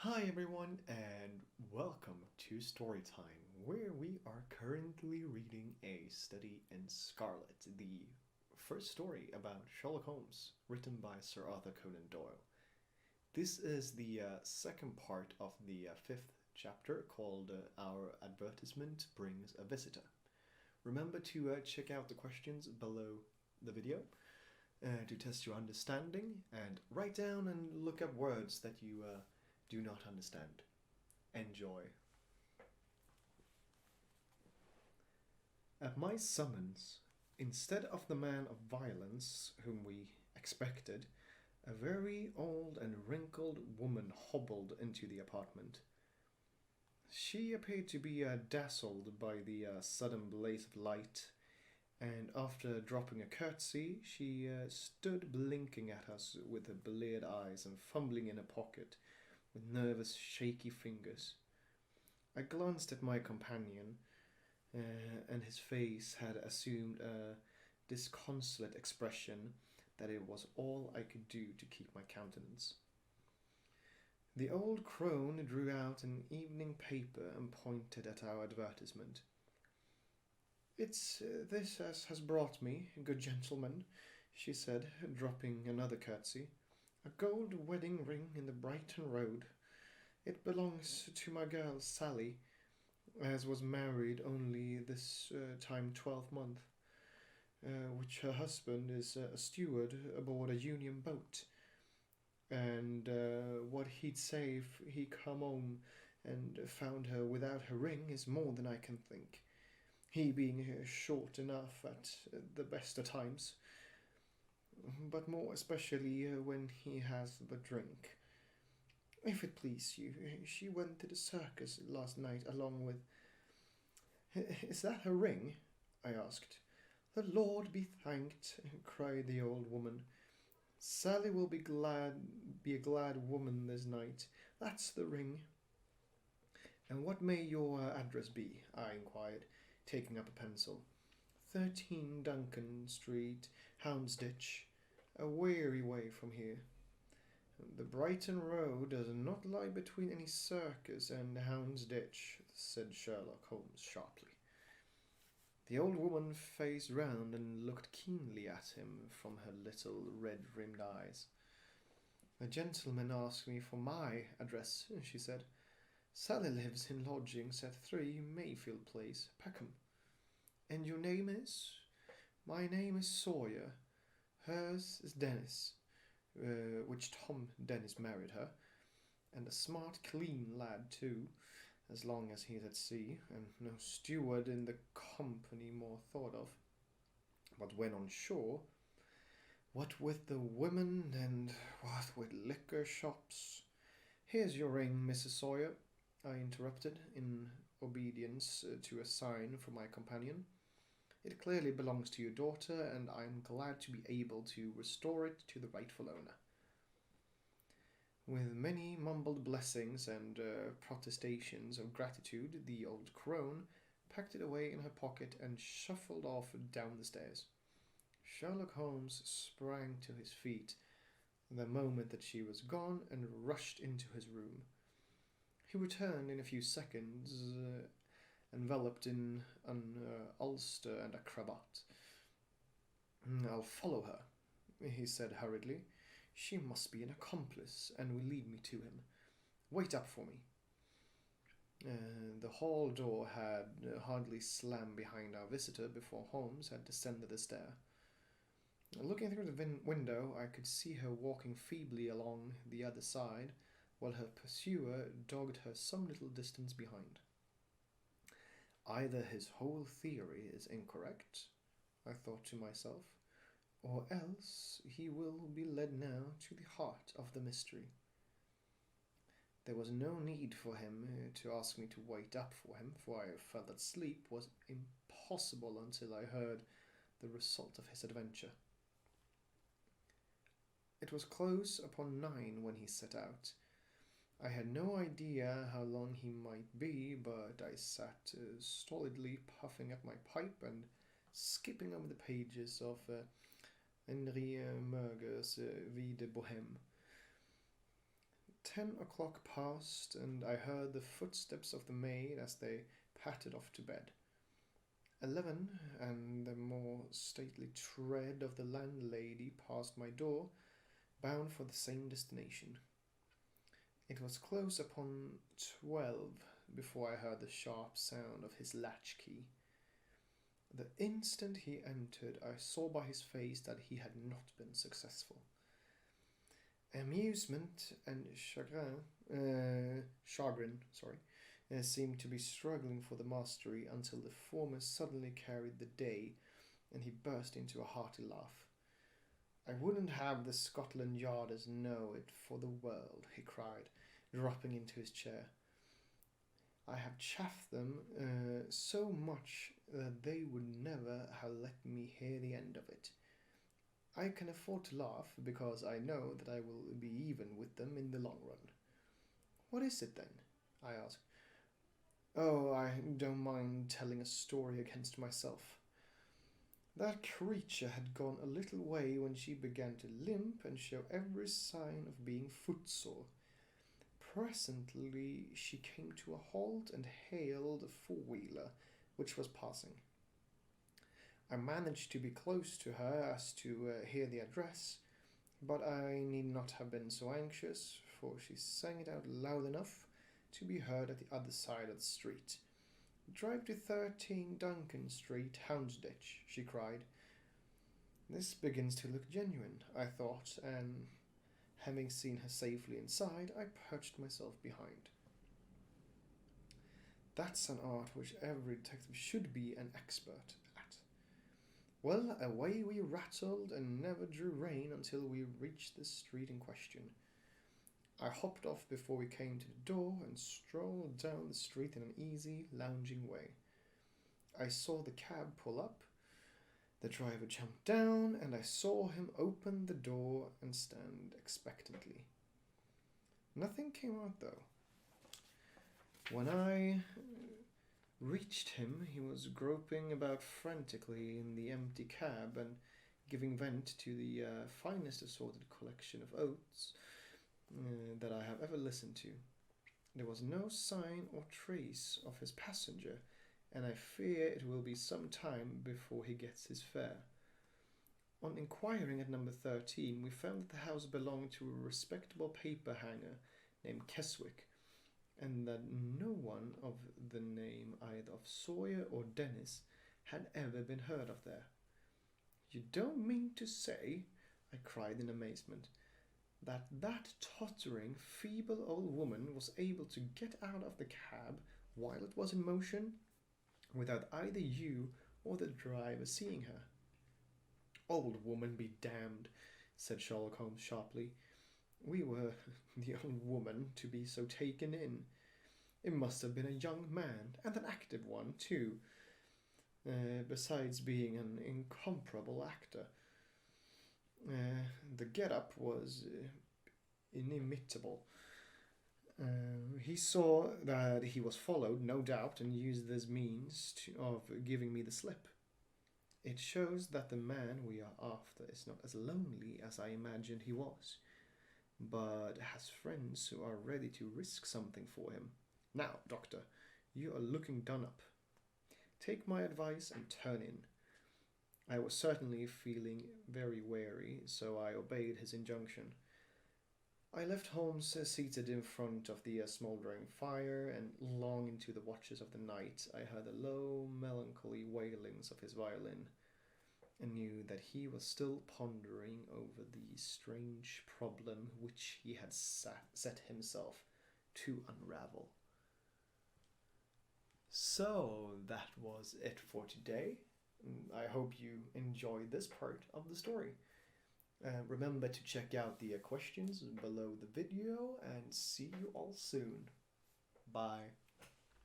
Hi everyone and welcome to Storytime, where we are currently reading a study in Scarlet, the first story about Sherlock Holmes, written by Sir Arthur Conan Doyle. This is the second part of the fifth chapter called Our Advertisement Brings a Visitor. Remember to check out the questions below the video to test your understanding and write down and look up words that you do not understand. Enjoy. At my summons, instead of the man of violence whom we expected, a very old and wrinkled woman hobbled into the apartment. She appeared to be dazzled by the sudden blaze of light, and after dropping a curtsy, she stood blinking at us with her bleared eyes and fumbling in her pocket with nervous, shaky fingers. I glanced at my companion, and his face had assumed a disconsolate expression that it was all I could do to keep my countenance. The old crone drew out an evening paper and pointed at our advertisement. "It's this as has brought me, good gentleman," she said, dropping another curtsy. "A gold wedding ring in the Brighton Road. It belongs to my girl Sally, as was married only this time 12 month, which her husband is a steward aboard a Union boat. And what he'd say if he come home and found her without her ring is more than I can think, he being short enough at the best of times, but more especially when he has the drink. If it please you, she went to the circus last night along with—" "Is that her ring?" I asked. "The Lord be thanked," cried the old woman. "Sally will be a glad woman this night. That's the ring." "And what may your address be?" I inquired, taking up a pencil. 13 Duncan Street, Houndsditch, a weary way from here." "The Brighton Road does not lie between any circus and Houndsditch," said Sherlock Holmes sharply. The old woman faced round and looked keenly at him from her little red-rimmed eyes. "The gentleman asked me for my address," she said. "Sally lives in lodgings at 3 Mayfield Place, Peckham." "And your name is?" "My name is Sawyer. Hers is Dennis, which Tom Dennis married her, and a smart, clean lad too, as long as he's at sea, and no steward in the company more thought of. But when on shore, what with the women and what with liquor shops—" "Here's your ring, Mrs. Sawyer," I interrupted, in obedience to a sign from my companion. "It clearly belongs to your daughter, and I am glad to be able to restore it to the rightful owner." With many mumbled blessings and protestations of gratitude, the old crone packed it away in her pocket and shuffled off down the stairs. Sherlock Holmes sprang to his feet the moment that she was gone and rushed into his room. He returned in a few seconds, enveloped in an ulster and a cravat. "I'll follow her," he said hurriedly. "She must be an accomplice and will lead me to him. Wait up for me." The hall door had hardly slammed behind our visitor before Holmes had descended the stair. Looking through the window, I could see her walking feebly along the other side, while her pursuer dogged her some little distance behind. Either his whole theory is incorrect, I thought to myself, or else he will be led now to the heart of the mystery. There was no need for him to ask me to wait up for him, for I felt that sleep was impossible until I heard the result of his adventure. It was close upon 9 when he set out. I had no idea how long he might be, but I sat stolidly puffing at my pipe and skipping over the pages of Henri Murger's Vie de Bohème. 10 o'clock passed, and I heard the footsteps of the maid as they pattered off to bed. 11, and the more stately tread of the landlady passed my door, bound for the same destination. It was close upon 12 before I heard the sharp sound of his latchkey. The instant he entered, I saw by his face that he had not been successful. Amusement and chagrin, seemed to be struggling for the mastery until the former suddenly carried the day, and he burst into a hearty laugh. "I wouldn't have the Scotland Yarders know it for the world," he cried, dropping into his chair. "I have chaffed them so much that they would never have let me hear the end of it. I can afford to laugh because I know that I will be even with them in the long run." "What is it then?" I asked. "Oh, I don't mind telling a story against myself. That creature had gone a little way when she began to limp and show every sign of being footsore. Presently she came to a halt and hailed a four-wheeler which was passing. I managed to be close to her as to hear the address, but I need not have been so anxious, for she sang it out loud enough to be heard at the other side of the street. 'Drive to 13 Duncan Street, Houndsditch,' she cried. This begins to look genuine, I thought, and having seen her safely inside, I perched myself behind. That's an art which every detective should be an expert at. Well, away we rattled and never drew rein until we reached the street in question. I hopped off before we came to the door and strolled down the street in an easy, lounging way. I saw the cab pull up, the driver jumped down, and I saw him open the door and stand expectantly. Nothing came out, though. When I reached him, he was groping about frantically in the empty cab and giving vent to the finest assorted collection of oaths that I have ever listened to. There was no sign or trace of his passenger, and I fear it will be some time before he gets his fare. On inquiring at number 13, we found that the house belonged to a respectable paper hanger named Keswick, and that no one of the name either of Sawyer or Dennis had ever been heard of there. "You don't mean to say," I cried in amazement, that tottering, feeble old woman was able to get out of the cab while it was in motion, without either you or the driver seeing her? "Old woman be damned," said Sherlock Holmes sharply. "We were the old woman to be so taken in. It must have been a young man, and an active one, too, besides being an incomparable actor. The get-up was inimitable. He saw that he was followed, no doubt, and used this means of giving me the slip. It shows that the man we are after is not as lonely as I imagined he was, but has friends who are ready to risk something for him. Now, Doctor, you are looking done up. Take my advice and turn in." I was certainly feeling very weary, so I obeyed his injunction. I left Holmes seated in front of the smouldering fire, and long into the watches of the night I heard the low, melancholy wailings of his violin, and knew that he was still pondering over the strange problem which he had set himself to unravel. So that was it for today. I hope you enjoyed this part of the story. Remember to check out the questions below the video, and see you all soon. Bye.